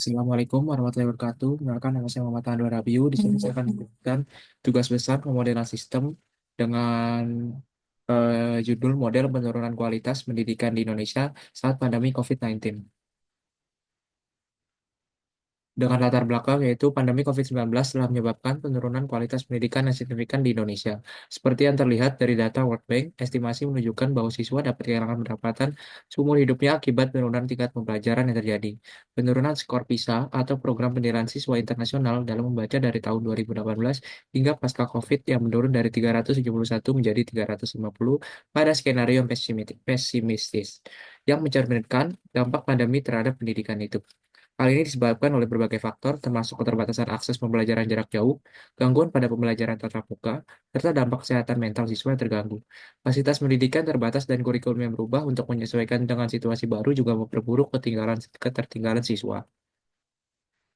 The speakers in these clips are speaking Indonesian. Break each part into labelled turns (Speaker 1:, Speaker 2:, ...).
Speaker 1: Assalamualaikum warahmatullahi wabarakatuh. Perkenalkan, nama saya Muhammad Anwar Rabiu. Di sini saya akan memberikan tugas besar pemodelan sistem dengan judul model penurunan kualitas pendidikan di Indonesia saat pandemi COVID-19. Dengan latar belakang yaitu pandemi COVID-19 telah menyebabkan penurunan kualitas pendidikan yang signifikan di Indonesia. Seperti yang terlihat dari data World Bank, estimasi menunjukkan bahwa siswa dapat kehilangan pendapatan seumur hidupnya akibat penurunan tingkat pembelajaran yang terjadi. Penurunan skor PISA atau program penilaian siswa internasional dalam membaca dari tahun 2018 hingga pasca COVID yang menurun dari 371 menjadi 350 pada skenario yang pesimistis, yang mencerminkan dampak pandemi terhadap pendidikan itu. Hal ini disebabkan oleh berbagai faktor, termasuk keterbatasan akses pembelajaran jarak jauh, gangguan pada pembelajaran tatap muka, serta dampak kesehatan mental siswa yang terganggu. Fasilitas pendidikan terbatas dan kurikulum yang berubah untuk menyesuaikan dengan situasi baru juga memperburuk ketertinggalan siswa.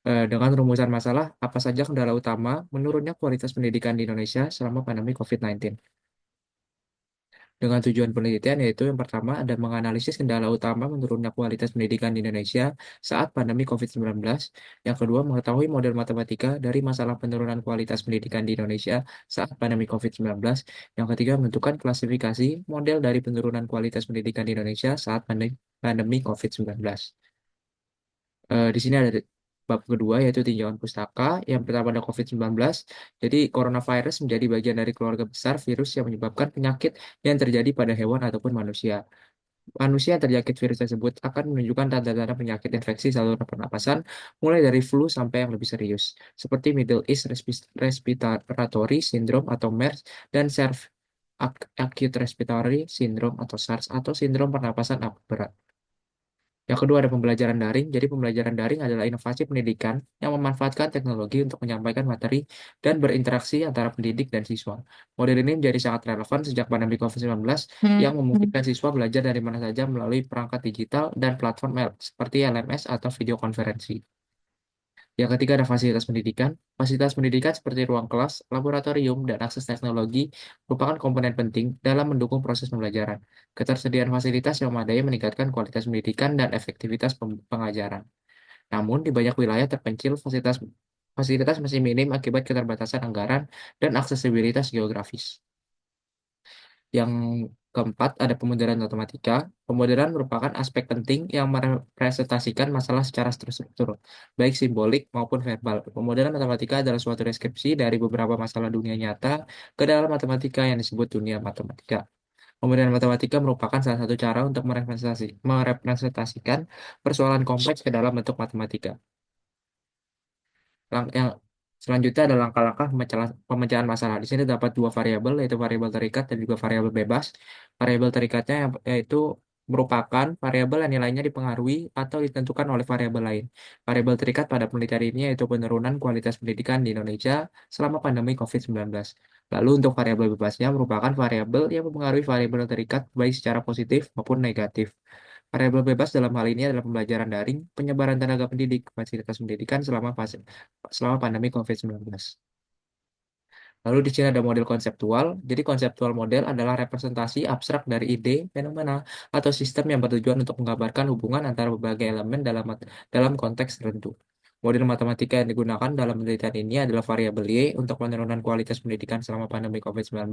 Speaker 1: Dengan rumusan masalah, apa saja kendala utama menurunnya kualitas pendidikan di Indonesia selama pandemi COVID-19? Dengan tujuan penelitian yaitu yang pertama ada menganalisis kendala utama menurunnya kualitas pendidikan di Indonesia saat pandemi COVID-19. Yang kedua, mengetahui model matematika dari masalah penurunan kualitas pendidikan di Indonesia saat pandemi COVID-19. Yang ketiga, menentukan klasifikasi model dari penurunan kualitas pendidikan di Indonesia saat pandemi COVID-19. Di sini ada bab kedua yaitu tinjauan pustaka. Yang pertama ada COVID-19. Jadi coronavirus menjadi bagian dari keluarga besar virus yang menyebabkan penyakit yang terjadi pada hewan ataupun manusia. Manusia yang terjangkit virus tersebut akan menunjukkan tanda-tanda penyakit infeksi saluran pernapasan mulai dari flu sampai yang lebih serius, seperti Middle East Respiratory Syndrome atau MERS dan Acute Respiratory Syndrome atau SARS atau sindrom pernapasan berat. Yang kedua ada pembelajaran daring. Jadi pembelajaran daring adalah inovasi pendidikan yang memanfaatkan teknologi untuk menyampaikan materi dan berinteraksi antara pendidik dan siswa. Model ini menjadi sangat relevan sejak pandemi COVID-19 yang memungkinkan siswa belajar dari mana saja melalui perangkat digital dan platform seperti LMS atau video konferensi. Yang ketiga ada fasilitas pendidikan. Fasilitas pendidikan seperti ruang kelas, laboratorium, dan akses teknologi merupakan komponen penting dalam mendukung proses pembelajaran. Ketersediaan fasilitas yang memadai meningkatkan kualitas pendidikan dan efektivitas pengajaran. Namun, di banyak wilayah terpencil, fasilitas fasilitas masih minim akibat keterbatasan anggaran dan aksesibilitas geografis. Yang keempat, ada pemodelan matematika. Pemodelan merupakan aspek penting yang merepresentasikan masalah secara struktur, baik simbolik maupun verbal. Pemodelan matematika adalah suatu deskripsi dari beberapa masalah dunia nyata ke dalam matematika yang disebut dunia matematika. Pemodelan matematika merupakan salah satu cara untuk merepresentasikan persoalan kompleks ke dalam bentuk matematika. Yang selanjutnya ada langkah-langkah pemecahan masalah. Di sini dapat dua variabel, yaitu variabel terikat dan juga variabel bebas. Variabel terikatnya yaitu merupakan variabel yang nilainya dipengaruhi atau ditentukan oleh variabel lain. Variabel terikat pada penelitian ini yaitu penurunan kualitas pendidikan di Indonesia selama pandemi COVID-19. Lalu untuk variabel bebasnya merupakan variabel yang mempengaruhi variabel terikat baik secara positif maupun negatif. Variabel bebas dalam hal ini adalah pembelajaran daring, penyebaran tenaga pendidik, fasilitas pendidikan selama pandemi COVID-19. Lalu di sini ada model konseptual. Jadi konseptual model adalah representasi abstrak dari ide, fenomena, atau sistem yang bertujuan untuk menggambarkan hubungan antara berbagai elemen dalam konteks tertentu. Model matematika yang digunakan dalam penelitian ini adalah variabel Y untuk penurunan kualitas pendidikan selama pandemi COVID-19,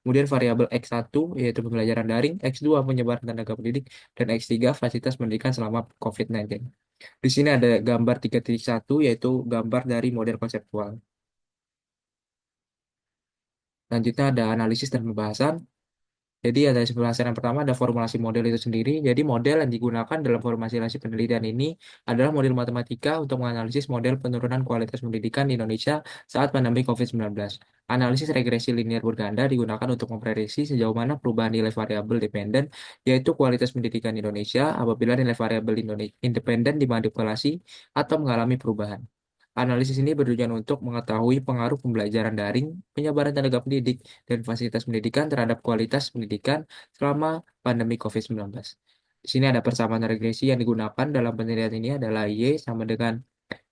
Speaker 1: kemudian variabel X1 yaitu pembelajaran daring, X2 penyebaran tenaga pendidik, dan X3 fasilitas pendidikan selama COVID-19. Di sini ada gambar 3.1 yaitu gambar dari model konseptual. Selanjutnya ada analisis dan pembahasan. Jadi ada pembahasan yang pertama ada formulasi model itu sendiri. Jadi model yang digunakan dalam formulasi penelitian ini adalah model matematika untuk menganalisis model penurunan kualitas pendidikan di Indonesia saat pandemi COVID-19. Analisis regresi linear berganda digunakan untuk memprediksi sejauh mana perubahan nilai variabel dependen, yaitu kualitas pendidikan Indonesia apabila nilai variabel independen dimanipulasi atau mengalami perubahan. Analisis ini bertujuan untuk mengetahui pengaruh pembelajaran daring, penyebaran tenaga pendidik, dan fasilitas pendidikan terhadap kualitas pendidikan selama pandemi COVID-19. Di sini ada persamaan regresi yang digunakan dalam penelitian ini adalah Y sama dengan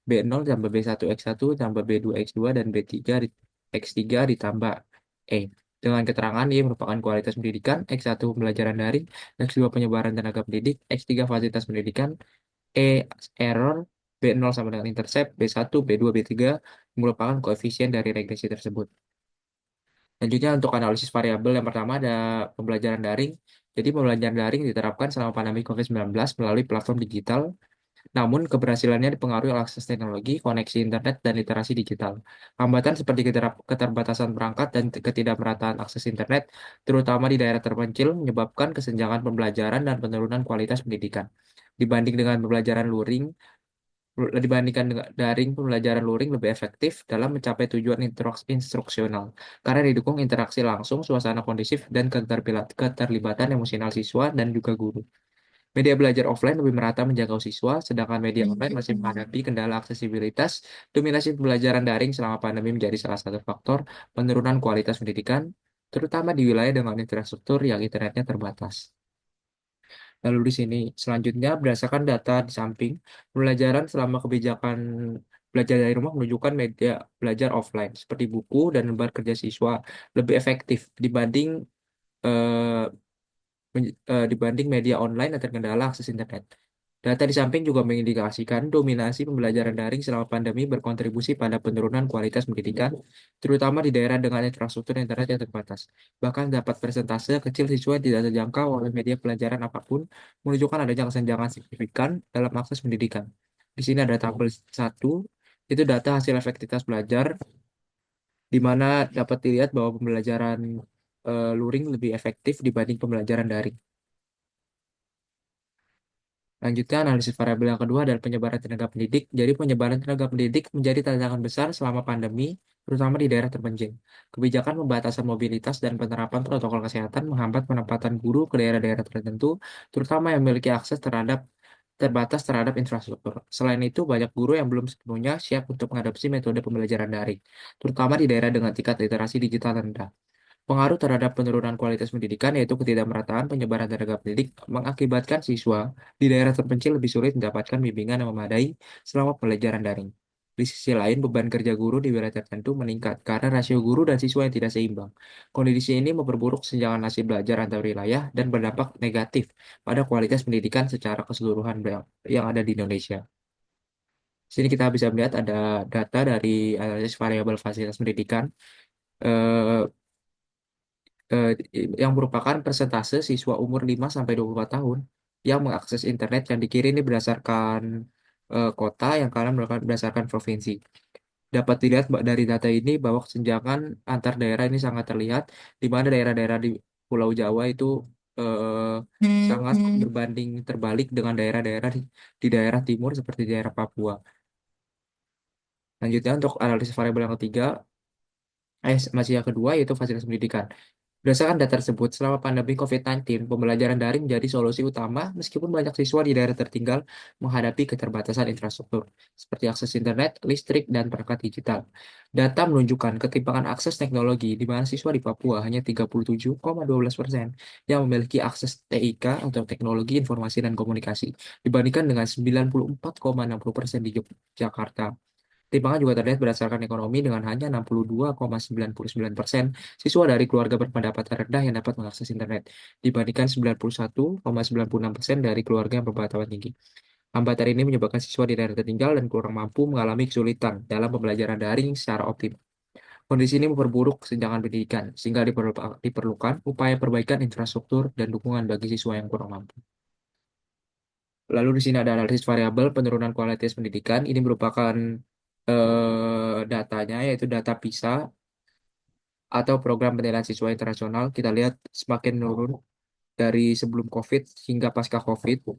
Speaker 1: B0 tambah B1 X1 tambah B2 X2 dan B3 X3 ditambah E. Dengan keterangan Y merupakan kualitas pendidikan, X1 pembelajaran daring, X2 penyebaran tenaga pendidik, X3 fasilitas pendidikan, E error, B0 sama dengan intercept, B1, B2, B3 merupakan koefisien dari regresi tersebut. Selanjutnya untuk analisis variabel yang pertama ada pembelajaran daring. Jadi pembelajaran daring diterapkan selama pandemi COVID-19 melalui platform digital, namun keberhasilannya dipengaruhi oleh akses teknologi, koneksi internet, dan literasi digital. Hambatan seperti keterbatasan perangkat dan ketidakmerataan akses internet, terutama di daerah terpencil, menyebabkan kesenjangan pembelajaran dan penurunan kualitas pendidikan. Dibanding dengan pembelajaran luring, dibandingkan dengan daring, pembelajaran luring lebih efektif dalam mencapai tujuan instruksional karena didukung interaksi langsung, suasana kondisif, dan keterlibatan emosional siswa dan juga guru. Media belajar offline lebih merata menjangkau siswa, sedangkan media online masih menghadapi kendala aksesibilitas. Dominasi pembelajaran daring selama pandemi menjadi salah satu faktor penurunan kualitas pendidikan, terutama di wilayah dengan infrastruktur yang internetnya terbatas. Lalu di sini selanjutnya berdasarkan data di samping, pembelajaran selama kebijakan belajar dari rumah menunjukkan media belajar offline seperti buku dan lembar kerja siswa lebih efektif eh, dibanding media online yang terkendala akses internet. Data di samping juga mengindikasikan dominasi pembelajaran daring selama pandemi berkontribusi pada penurunan kualitas pendidikan, terutama di daerah dengan infrastruktur internet yang terbatas. Bahkan dapat persentase kecil siswa yang tidak terjangkau oleh media pelajaran apapun, menunjukkan adanya kesenjangan signifikan dalam akses pendidikan. Di sini ada tabel 1, itu data hasil efektivitas belajar, di mana dapat dilihat bahwa pembelajaran luring lebih efektif dibanding pembelajaran daring. Lanjutnya, analisis variabel yang kedua adalah penyebaran tenaga pendidik. Jadi, penyebaran tenaga pendidik menjadi tantangan besar selama pandemi, terutama di daerah terpencil. Kebijakan pembatasan mobilitas dan penerapan protokol kesehatan menghambat penempatan guru ke daerah-daerah tertentu, terutama yang memiliki akses terbatas terhadap infrastruktur. Selain itu, banyak guru yang belum sepenuhnya siap untuk mengadopsi metode pembelajaran daring, terutama di daerah dengan tingkat literasi digital rendah. Pengaruh terhadap penurunan kualitas pendidikan yaitu ketidakmerataan penyebaran tenaga pendidik mengakibatkan siswa di daerah terpencil lebih sulit mendapatkan bimbingan yang memadai selama pembelajaran daring. Di sisi lain, beban kerja guru di wilayah tertentu meningkat karena rasio guru dan siswa yang tidak seimbang. Kondisi ini memperburuk senjangan hasil belajar antar wilayah dan berdampak negatif pada kualitas pendidikan secara keseluruhan yang ada di Indonesia. Sini kita bisa melihat ada data dari analisis variabel fasilitas pendidikan. Eh, eh, yang merupakan persentase siswa umur 5 sampai 24 tahun yang mengakses internet yang dikirim ini berdasarkan kota yang kalian melakukan berdasarkan provinsi. Dapat dilihat dari data ini bahwa kesenjangan antar daerah ini sangat terlihat di mana daerah-daerah di Pulau Jawa itu sangat berbanding terbalik dengan daerah-daerah di daerah timur seperti daerah Papua. Lanjutnya untuk analisis variabel yang ketiga, masih yang kedua yaitu fasilitas pendidikan. Berdasarkan data tersebut, selama pandemi COVID-19, pembelajaran daring menjadi solusi utama meskipun banyak siswa di daerah tertinggal menghadapi keterbatasan infrastruktur, seperti akses internet, listrik, dan perangkat digital. Data menunjukkan ketimpangan akses teknologi di mana siswa di Papua hanya 37,12% yang memiliki akses TIK atau teknologi informasi dan komunikasi, dibandingkan dengan 94,60% di Yogyakarta. Timbangan juga terlihat berdasarkan ekonomi dengan hanya 62,99% siswa dari keluarga berpendapatan rendah yang dapat mengakses internet, dibandingkan 91,96% dari keluarga yang berpendapatan tinggi. Hambatan ini menyebabkan siswa di daerah tertinggal dan kurang mampu mengalami kesulitan dalam pembelajaran daring secara optimal. Kondisi ini memperburuk kesenjangan pendidikan, sehingga diperlukan upaya perbaikan infrastruktur dan dukungan bagi siswa yang kurang mampu. Lalu di sini ada analisis variabel penurunan kualitas pendidikan. Ini merupakan datanya yaitu data PISA atau program penilaian siswa internasional. Kita lihat semakin menurun dari sebelum COVID hingga pasca COVID.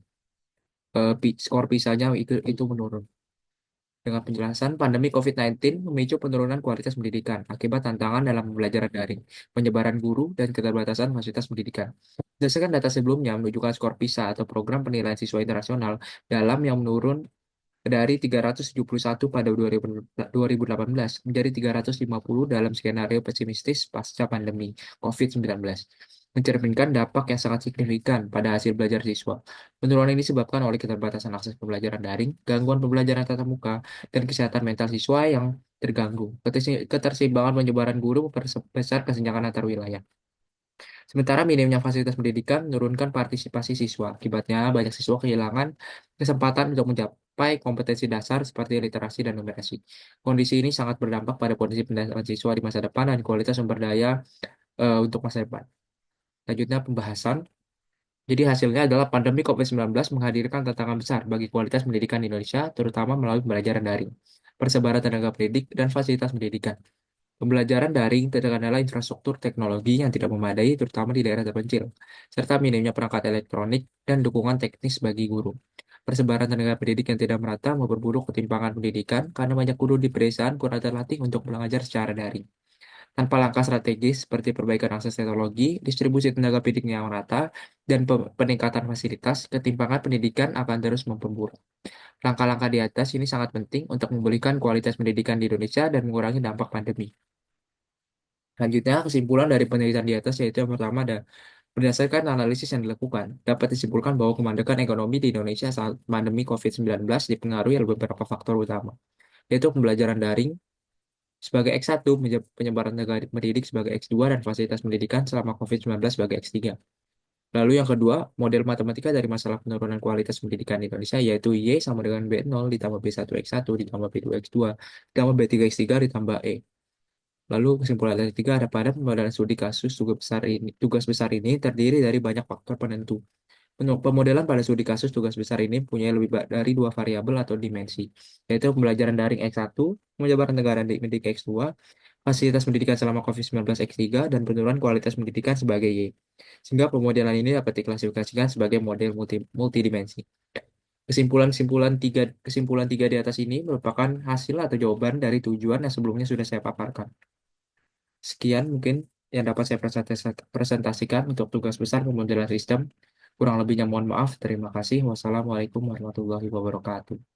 Speaker 1: Skor PISA-nya itu menurun. Dengan penjelasan, pandemi COVID-19 memicu penurunan kualitas pendidikan akibat tantangan dalam pembelajaran daring, penyebaran guru, dan keterbatasan fasilitas pendidikan. Berdasarkan data sebelumnya menunjukkan skor PISA atau program penilaian siswa internasional dalam yang menurun dari 371 pada 2018 menjadi 350 dalam skenario pesimistis pasca pandemi COVID-19, mencerminkan dampak yang sangat signifikan pada hasil belajar siswa. Penurunan ini disebabkan oleh keterbatasan akses pembelajaran daring, gangguan pembelajaran tatap muka, dan kesehatan mental siswa yang terganggu. Keterseimbangan penyebaran guru memperbesar kesenjangan antar wilayah. Sementara minimnya fasilitas pendidikan menurunkan partisipasi siswa. Akibatnya, banyak siswa kehilangan kesempatan untuk mencapai kompetensi dasar seperti literasi dan numerasi. Kondisi ini sangat berdampak pada kondisi pendidikan siswa di masa depan dan kualitas sumber daya untuk masa depan. Lanjutnya pembahasan. Jadi hasilnya adalah pandemi COVID-19 menghadirkan tantangan besar bagi kualitas pendidikan di Indonesia, terutama melalui pembelajaran daring, persebaran tenaga pendidik, dan fasilitas pendidikan. Pembelajaran daring terkendala infrastruktur teknologi yang tidak memadai, terutama di daerah terpencil, serta minimnya perangkat elektronik dan dukungan teknis bagi guru. Persebaran tenaga pendidik yang tidak merata memperburuk ketimpangan pendidikan karena banyak guru di pedesaan kurang terlatih untuk belajar secara daring. Tanpa langkah strategis seperti perbaikan akses teknologi, distribusi tenaga pendidik yang merata, dan peningkatan fasilitas, ketimpangan pendidikan akan terus memperburuk. Langkah-langkah di atas ini sangat penting untuk memulihkan kualitas pendidikan di Indonesia dan mengurangi dampak pandemi. Selanjutnya, kesimpulan dari penelitian di atas yaitu yang pertama ada berdasarkan analisis yang dilakukan, dapat disimpulkan bahwa kemandekan ekonomi di Indonesia saat pandemi COVID-19 dipengaruhi oleh beberapa faktor utama, yaitu pembelajaran daring sebagai X1, penyebaran tenaga pendidik sebagai X2, dan fasilitas pendidikan selama COVID-19 sebagai X3. Lalu yang kedua, model matematika dari masalah penurunan kualitas pendidikan di Indonesia yaitu Y sama dengan B0 ditambah B1X1 ditambah B2X2 ditambah B3X3 ditambah E. Lalu kesimpulan dari tiga ada pada pemodelan studi kasus tugas besar ini terdiri dari banyak faktor penentu. Pemodelan pada studi kasus tugas besar ini punya lebih dari dua variabel atau dimensi, yaitu pembelajaran daring X1, penyebaran negara di pendidik X2, fasilitas pendidikan selama COVID-19 X3, dan penurunan kualitas pendidikan sebagai Y. Sehingga pemodelan ini dapat diklasifikasikan sebagai model multidimensi. Kesimpulan tiga di atas ini merupakan hasil atau jawaban dari tujuan yang sebelumnya sudah saya paparkan. Sekian mungkin yang dapat saya presentasikan untuk tugas besar pemodelan sistem. Kurang lebihnya mohon maaf. Terima kasih. Wassalamualaikum warahmatullahi wabarakatuh.